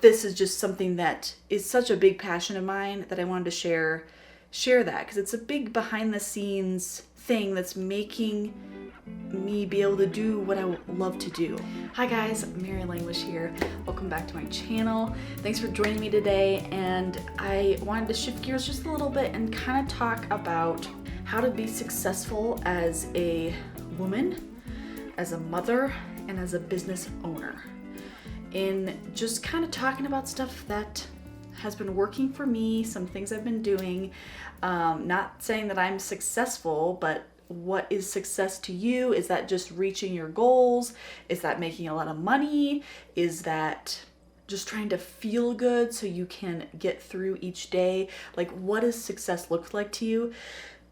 This is just something that is such a big passion of mine that I wanted to share that, because it's a big behind the scenes thing that's making me be able to do what I love to do. Hi guys, Mary Langlish here. Welcome back to my channel. Thanks for joining me today, and I wanted to shift gears just a little bit and kind of talk about how to be successful as a woman, as a mother, and as a business owner. In just kind of talking about stuff that has been working for me, some things I've been doing. Not saying that I'm successful, but what is success to you? Is that just reaching your goals? Is that making a lot of money? Is that just trying to feel good so you can get through each day? Like, what does success look like to you?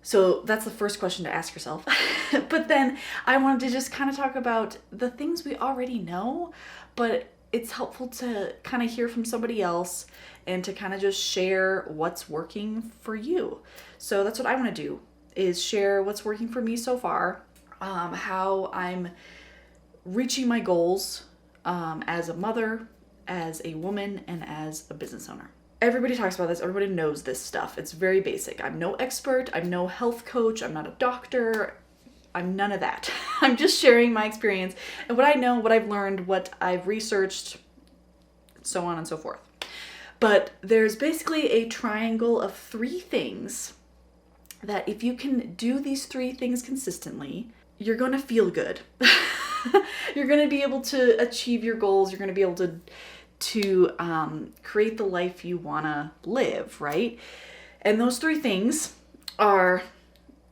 So that's the first question to ask yourself. But then I wanted to just kind of talk about the things we already know, but it's helpful to kind of hear from somebody else and to kind of just share what's working for you. So that's what I want to do, is share what's working for me so far, how I'm reaching my goals as a mother, as a woman, and as a business owner. Everybody talks about this. Everybody knows this stuff. It's very basic. I'm no expert. I'm no health coach. I'm not a doctor. I'm none of that. I'm just sharing my experience and what I know, what I've learned, what I've researched, so on and so forth. But there's basically a triangle of 3 things that if you can do these 3 things consistently, you're going to feel good. You're going to be able to achieve your goals. You're going to be able to create the life you want to live, right? And those 3 things are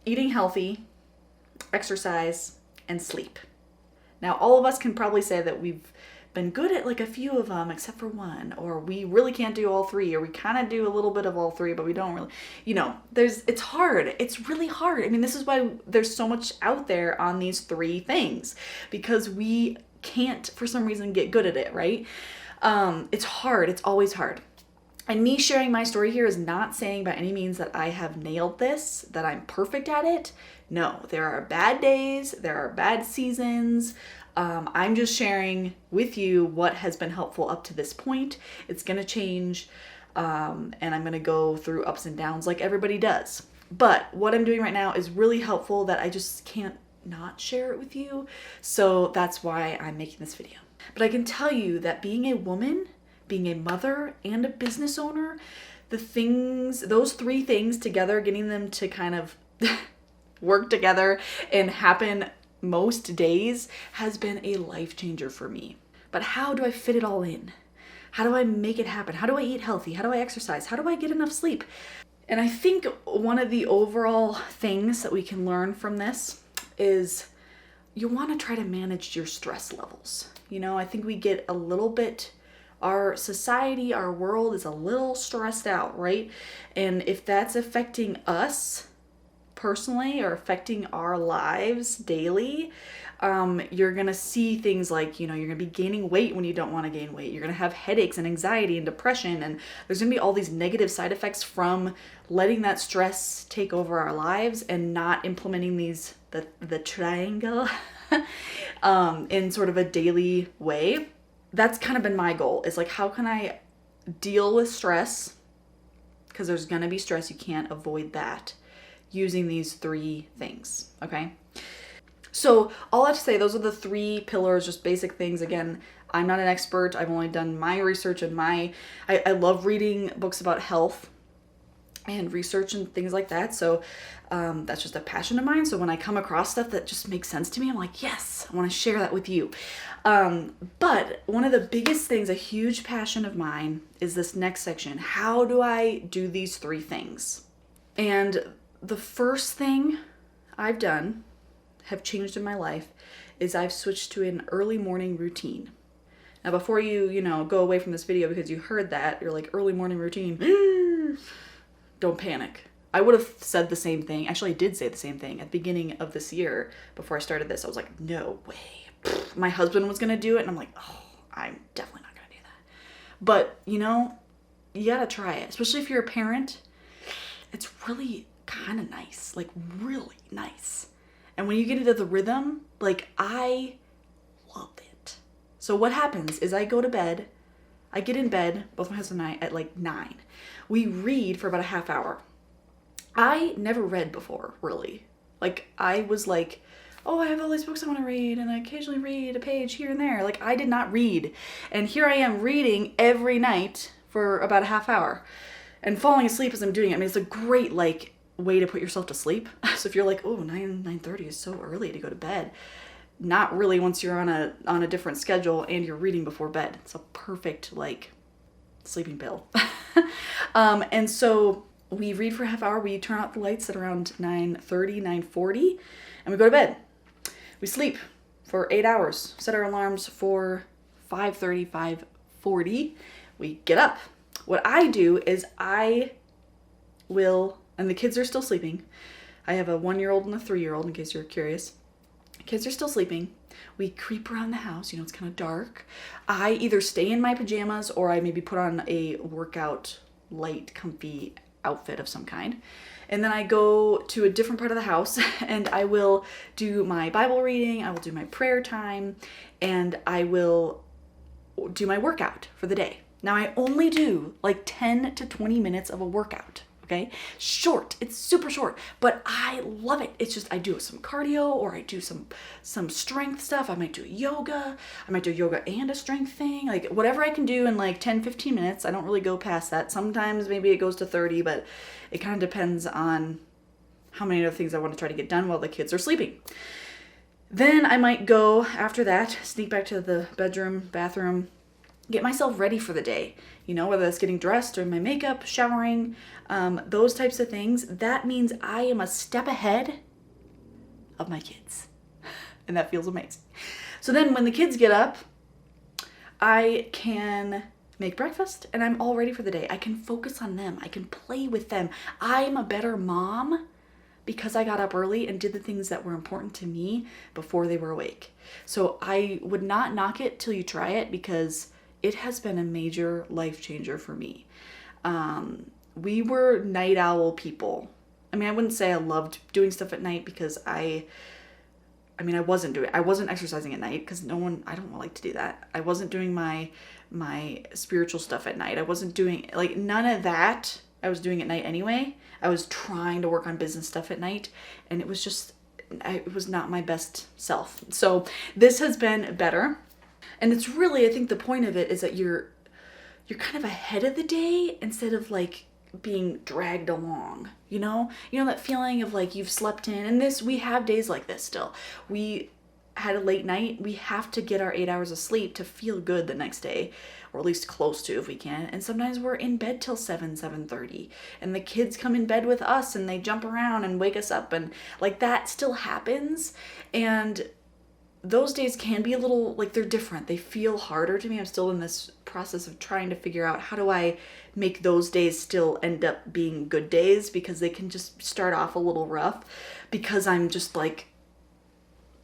eating healthy, exercise, and sleep. Now, all of us can probably say that we've been good at like a few of them except for one, or we really can't do all 3, or we kind of do a little bit of all 3, but we don't really, it's hard. It's really hard. I mean, this is why there's so much out there on these 3 things, because we can't, for some reason, get good at it, right? It's hard. It's always hard. And me sharing my story here is not saying by any means that I have nailed this, that I'm perfect at it. No, there are bad days, there are bad seasons. I'm just sharing with you what has been helpful up to this point. It's going to change, and I'm going to go through ups and downs like everybody does. But what I'm doing right now is really helpful that I just can't not share it with you. So that's why I'm making this video. But I can tell you that being a woman, being a mother, and a business owner, those 3 things together, getting them to kind of work together and happen most days, has been a life changer for me. But how do I fit it all in? How do I make it happen? How do I eat healthy? How do I exercise? How do I get enough sleep? And I think one of the overall things that we can learn from this is you want to try to manage your stress levels. I think we get a little bit, our society, our world is a little stressed out, right? And if that's affecting us personally or affecting our lives daily, you're going to see things like, you're going to be gaining weight when you don't want to gain weight. You're going to have headaches and anxiety and depression. And there's going to be all these negative side effects from letting that stress take over our lives and not implementing the triangle in sort of a daily way. That's kind of been my goal, is like, how can I deal with stress? Because there's going to be stress. You can't avoid that, using these 3 things. Okay. So all I have to say, those are the 3 pillars, just basic things. Again, I'm not an expert. I've only done my research and I love reading books about health and research and things like that. So that's just a passion of mine. So when I come across stuff that just makes sense to me, I'm like, yes, I want to share that with you. But one of the biggest things, a huge passion of mine, is this next section. How do I do these 3 things? And the first thing I've done, have changed in my life, is I've switched to an early morning routine. Now, before you go away from this video because you heard that, you're like, early morning routine, don't panic. I would have said the same thing. Actually, I did say the same thing at the beginning of this year before I started this. I was like, no way. My husband was going to do it, and I'm like, oh, I'm definitely not going to do that. But, you got to try it, especially if you're a parent. It's really kind of nice, like really nice. And when you get into the rhythm, like, I love it. So what happens is I go to bed, I get in bed, both my husband and I, at like 9. We read for about a half hour. I never read before, really. Like, I was like, oh, I have all these books I want to read, and I occasionally read a page here and there. Like, I did not read. And here I am reading every night for about a half hour and falling asleep as I'm doing it. I mean, it's a great, like, way to put yourself to sleep. So if you're like, oh, 9:30 is so early to go to bed. Not really once you're on a different schedule and you're reading before bed. It's a perfect, like, sleeping pill. And so we read for a half hour. We turn out the lights at around 9:30, 9:40, and we go to bed. We sleep for 8 hours. Set our alarms for 5:30, 5:40. We get up. What I do is I will, and the kids are still sleeping. I have a 1-year-old and a 3-year-old, in case you're curious. Kids are still sleeping. We creep around the house. It's kind of dark. I either stay in my pajamas or I maybe put on a workout, light, comfy outfit of some kind. And then I go to a different part of the house and I will do my Bible reading. I will do my prayer time, and I will do my workout for the day. Now, I only do like 10 to 20 minutes of a workout. Okay, short. It's super short, but I love it. It's just I do some cardio, or I do some strength stuff. I might do yoga. I might do yoga and a strength thing. Like, whatever I can do in like 10, 15 minutes. I don't really go past that. Sometimes maybe it goes to 30, but it kind of depends on how many other things I want to try to get done while the kids are sleeping. Then I might go after that, sneak back to the bedroom, bathroom, get myself ready for the day, whether that's getting dressed or my makeup, showering, those types of things. That means I am a step ahead of my kids. And that feels amazing. So then when the kids get up, I can make breakfast and I'm all ready for the day. I can focus on them. I can play with them. I'm a better mom because I got up early and did the things that were important to me before they were awake. So I would not knock it till you try it, because it has been a major life changer for me. We were night owl people. I mean, I wouldn't say I loved doing stuff at night, because I wasn't exercising at night, because I don't like to do that. I wasn't doing my spiritual stuff at night. I wasn't doing, like, none of that I was doing at night anyway. I was trying to work on business stuff at night, and it was not my best self. So this has been better. And it's really, I think the point of it is that you're kind of ahead of the day instead of like being dragged along, that feeling of like you've slept in. And we have days like this still. We had a late night. We have to get our 8 hours of sleep to feel good the next day, or at least close to if we can. And sometimes we're in bed till 7:30, and the kids come in bed with us and they jump around and wake us up, and like that still happens. And those days can be a little, like, they're different. They feel harder to me. I'm still in this process of trying to figure out how do I make those days still end up being good days, because they can just start off a little rough because I'm just like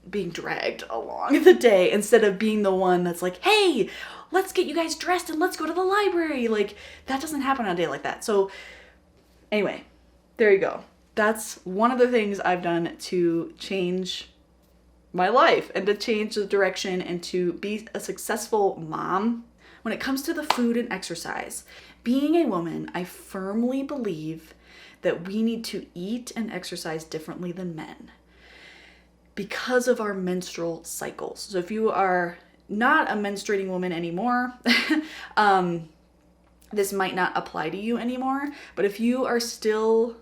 being dragged along the day instead of being the one that's like, hey, let's get you guys dressed and let's go to the library. Like, that doesn't happen on a day like that. So anyway, there you go. That's one of the things I've done to change my life and to change the direction and to be a successful mom when it comes to the food and exercise. Being a woman, I firmly believe that we need to eat and exercise differently than men because of our menstrual cycles. So if you are not a menstruating woman anymore, this might not apply to you anymore. But if you are still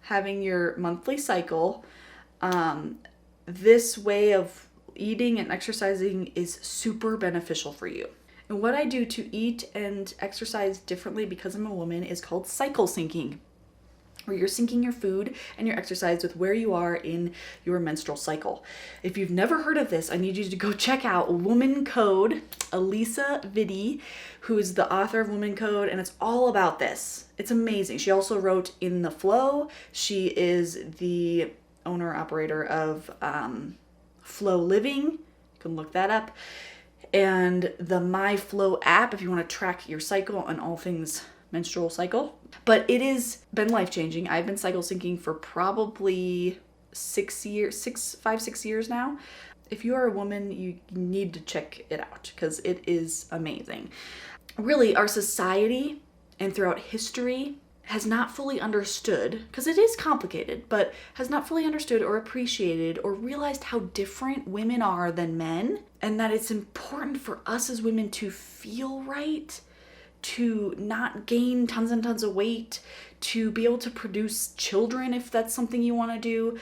having your monthly cycle, this way of eating and exercising is super beneficial for you. And what I do to eat and exercise differently because I'm a woman is called cycle syncing, where you're syncing your food and your exercise with where you are in your menstrual cycle. If you've never heard of this, I need you to go check out Woman Code, Alisa Vitti, who's the author of Woman Code, and it's all about this. It's amazing. She also wrote In the Flow. She is the owner-operator of Flow Living. You can look that up. And the MyFlow app if you want to track your cycle and all things menstrual cycle. But it has been life-changing. I've been cycle syncing for probably 6 years now. If you are a woman, you need to check it out because it is amazing. really our society and throughout history has not fully understood, because it is complicated, but has not fully understood or appreciated or realized how different women are than men, and that it's important for us as women to feel right, to not gain tons and tons of weight, to be able to produce children if that's something you want to do.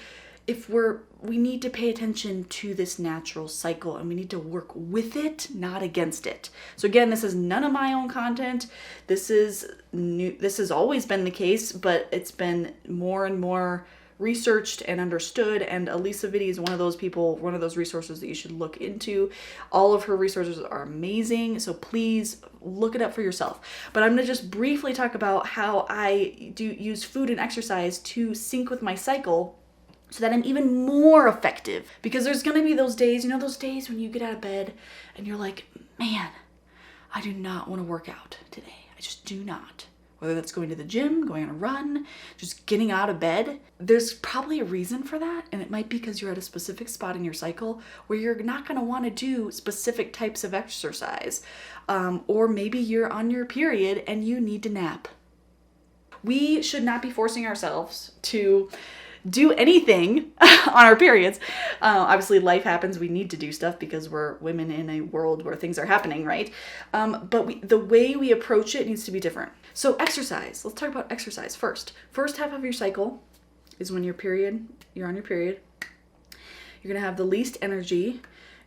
We need to pay attention to this natural cycle, and we need to work with it, not against it. So again, this is none of my own content. This is new. This has always been the case, but it's been more and more researched and understood. And Alisa Vitti is one of those people, one of those resources that you should look into. All of her resources are amazing, so please look it up for yourself. But I'm going to just briefly talk about how I do use food and exercise to sync with my cycle, so that I'm even more effective. Because there's gonna be those days, those days when you get out of bed and you're like, man, I do not want to work out today. I just do not. Whether that's going to the gym, going on a run, just getting out of bed. There's probably a reason for that, and it might be because you're at a specific spot in your cycle where you're not gonna want to do specific types of exercise. Or maybe you're on your period and you need to nap. We should not be forcing ourselves to do anything on our periods. Obviously life happens, we need to do stuff because we're women in a world where things are happening, right? But the way we approach it needs to be different. So exercise, let's talk about exercise first. First half of your cycle is when you're on your period. You're gonna have the least energy.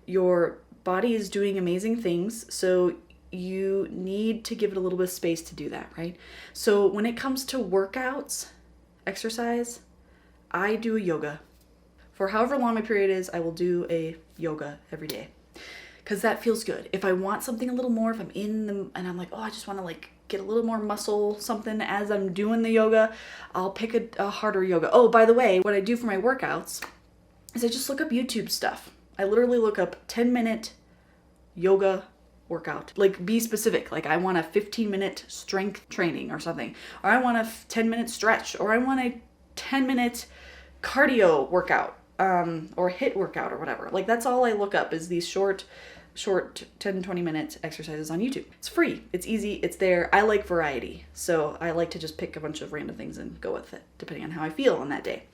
Your body is doing amazing things, so you need to give it a little bit of space to do that, right? So when it comes to workouts, exercise, I do a yoga. For however long my period is, I will do a yoga every day, because that feels good. If I want something a little more, if I'm and I'm like, oh, I just want to get a little more muscle, something as I'm doing the yoga, I'll pick a harder yoga. Oh, by the way, what I do for my workouts is I just look up YouTube stuff. I literally look up 10-minute yoga workout. Be specific. I want a 15-minute strength training or something, or I want a 10-minute stretch, or I want a 10-minute cardio workout, or HIIT workout or whatever. That's all I look up is these short 10-20 minute exercises on YouTube. It's free, it's easy, it's there. I like variety, so I like to just pick a bunch of random things and go with it depending on how I feel on that day,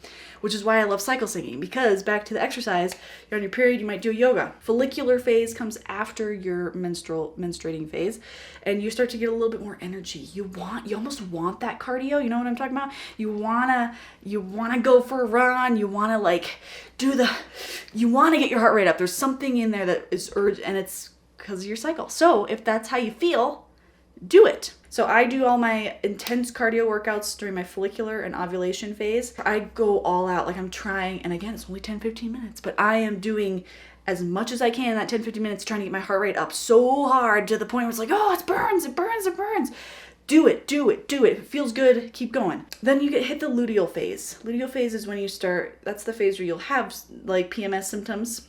which is why I love cycle syncing, because back to the exercise, you're on your period, you might do a yoga. Follicular phase comes after your menstruating phase, and you start to get a little bit more energy. You almost want that cardio, you know what I'm talking about? You wanna go for a run, you wanna you wanna get your heart rate up. There's something in there that is urgent, and it's because of your cycle. So if that's how you feel, do it. So I do all my intense cardio workouts during my follicular and ovulation phase. I go all out, I'm trying, and again, it's only 10-15 minutes, but I am doing as much as I can in that 10-15 minutes, trying to get my heart rate up so hard to the point where it's oh, it burns. Do it. If it feels good, keep going. Then you hit the luteal phase. Luteal phase is when you start, that's the phase where you'll have PMS symptoms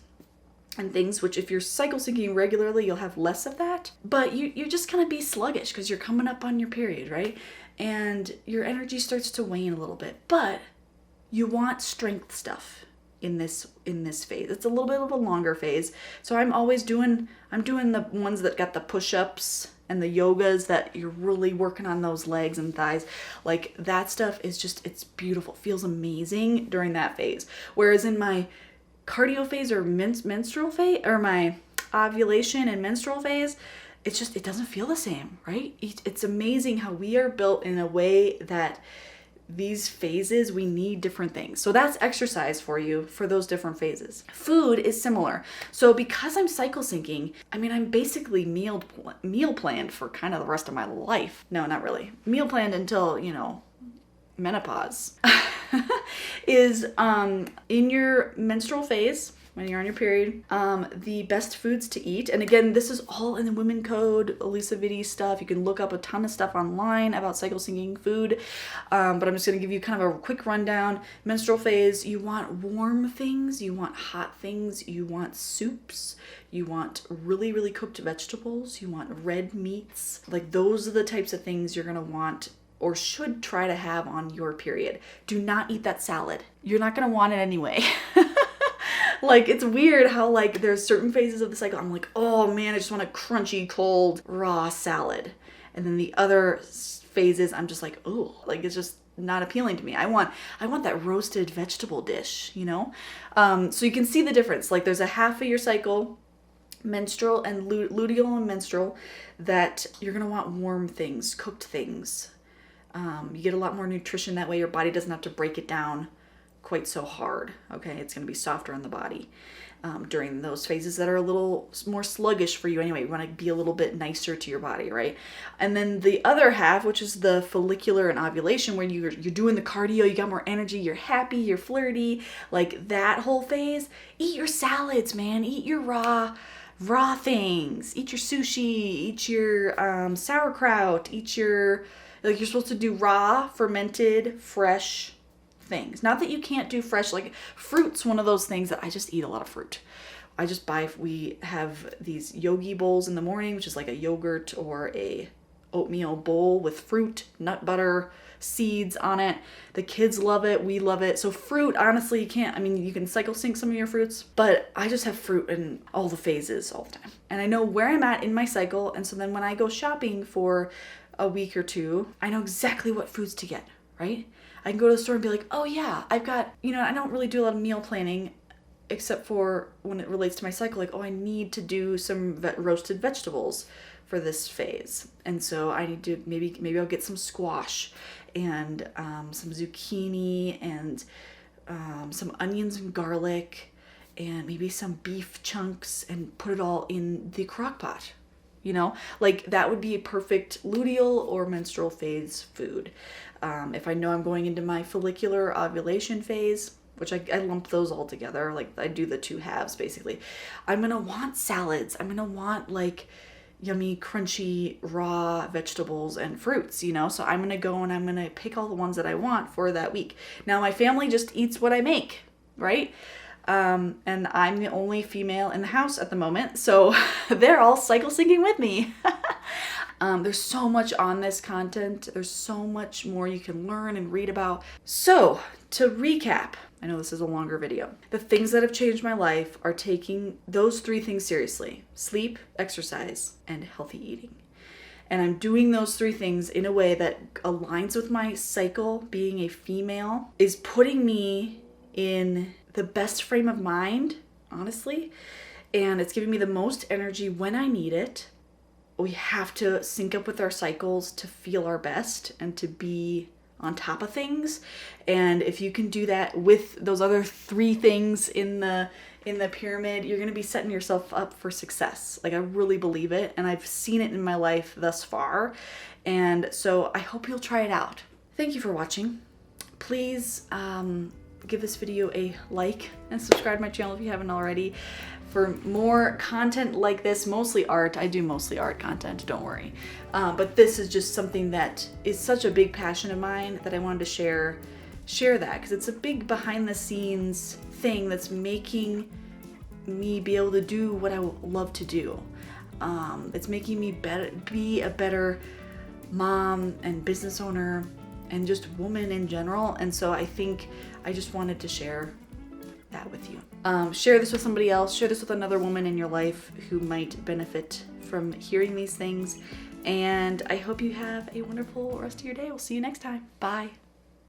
and things, which if you're cycle syncing regularly, you'll have less of that. But you're just gonna be sluggish because you're coming up on your period, right? And your energy starts to wane a little bit. But you want strength stuff in this phase. It's a little bit of a longer phase. So I'm doing the ones that got the push-ups and the yogas that you're really working on those legs and thighs. That stuff is it's beautiful. It feels amazing during that phase. Whereas in my cardio phase or menstrual phase, or my ovulation and menstrual phase, it doesn't feel the same, right? It's amazing how we are built in a way that these phases, we need different things. So that's exercise for you for those different phases. Food is similar. So because I'm cycle syncing, I'm basically meal planned for kind of the rest of my life. No, not really. Meal planned until, menopause. Is in your menstrual phase, when you're on your period, the best foods to eat. And again, this is all in the Women Code, Alisa Vitti stuff. You can look up a ton of stuff online about cycle syncing food. But I'm just gonna give you kind of a quick rundown. Menstrual phase, you want warm things, you want hot things, you want soups, you want really, really cooked vegetables, you want red meats. Those are the types of things you're gonna want or should try to have on your period. Do not eat that salad. You're not gonna want it anyway. Like, it's weird how, like, there's certain phases of the cycle I'm like, oh man, I just want a crunchy, cold, raw salad. And then the other phases I'm just like, oh, like, it's just not appealing to me. I want that roasted vegetable dish, you know? So you can see the difference. Like, there's a half of your cycle, menstrual and luteal and menstrual, that you're gonna want warm things, cooked things. You get a lot more nutrition that way. Your body doesn't have to break it down quite so hard. Okay, it's gonna be softer on the body during those phases that are a little more sluggish for you anyway. You want to be a little bit nicer to your body, right? And then the other half, which is the follicular and ovulation, where you're doing the cardio, you got more energy, you're happy, you're flirty, like that whole phase. Eat your salads, man. Eat your raw things. Eat your sushi. Eat your sauerkraut. Eat your, like, you're supposed to do raw, fermented, fresh things. Not that you can't do fresh, like fruit's one of those things that I just eat a lot of fruit. I just buy, we have these yogi bowls in the morning, which is like a yogurt or a oatmeal bowl with fruit, nut butter, seeds on it. The kids love it. We love it. So fruit, honestly, you can't, I mean, you can cycle sync some of your fruits, but I just have fruit in all the phases all the time. And I know where I'm at in my cycle. And so then when I go shopping for a week or two, I know exactly what foods to get, right? I can go to the store and be like, oh yeah, I've got, you know, I don't really do a lot of meal planning except for when it relates to my cycle. Like, oh, I need to do some roasted vegetables for this phase. And so I need to, maybe I'll get some squash and some zucchini and some onions and garlic and maybe some beef chunks and put it all in the crock pot. You know, like that would be a perfect luteal or menstrual phase food. If I know I'm going into my follicular ovulation phase, which I lump those all together, like I do the two halves basically, I'm gonna want salads. I'm gonna want like yummy, crunchy, raw vegetables and fruits, you know? So I'm gonna go and I'm gonna pick all the ones that I want for that week. Now my family just eats what I make, right? And I'm the only female in the house at the moment, so they're all cycle syncing with me. There's so much on this content. There's so much more you can learn and read about. So to recap, I know this is a longer video. The things that have changed my life are taking those 3 things seriously: sleep, exercise, and healthy eating. And I'm doing those 3 things in a way that aligns with my cycle. Being a female is putting me in the best frame of mind, honestly, and it's giving me the most energy when I need it. We have to sync up with our cycles to feel our best and to be on top of things. And if you can do that with those other 3 things in the pyramid, you're going to be setting yourself up for success. Like, I really believe it, and I've seen it in my life thus far. And so I hope you'll try it out. Thank you for watching. Please give this video a like and subscribe to my channel if you haven't already for more content like this. Mostly art. I do mostly art content, don't worry. But this is just something that is such a big passion of mine that I wanted to share that, because it's a big behind the scenes thing that's making me be able to do what I love to do. It's making me be a better mom and business owner and just woman in general. And so I think I just wanted to share that with you. Share this with somebody else. Share this with another woman in your life who might benefit from hearing these things. And I hope you have a wonderful rest of your day. We'll see you next time. Bye.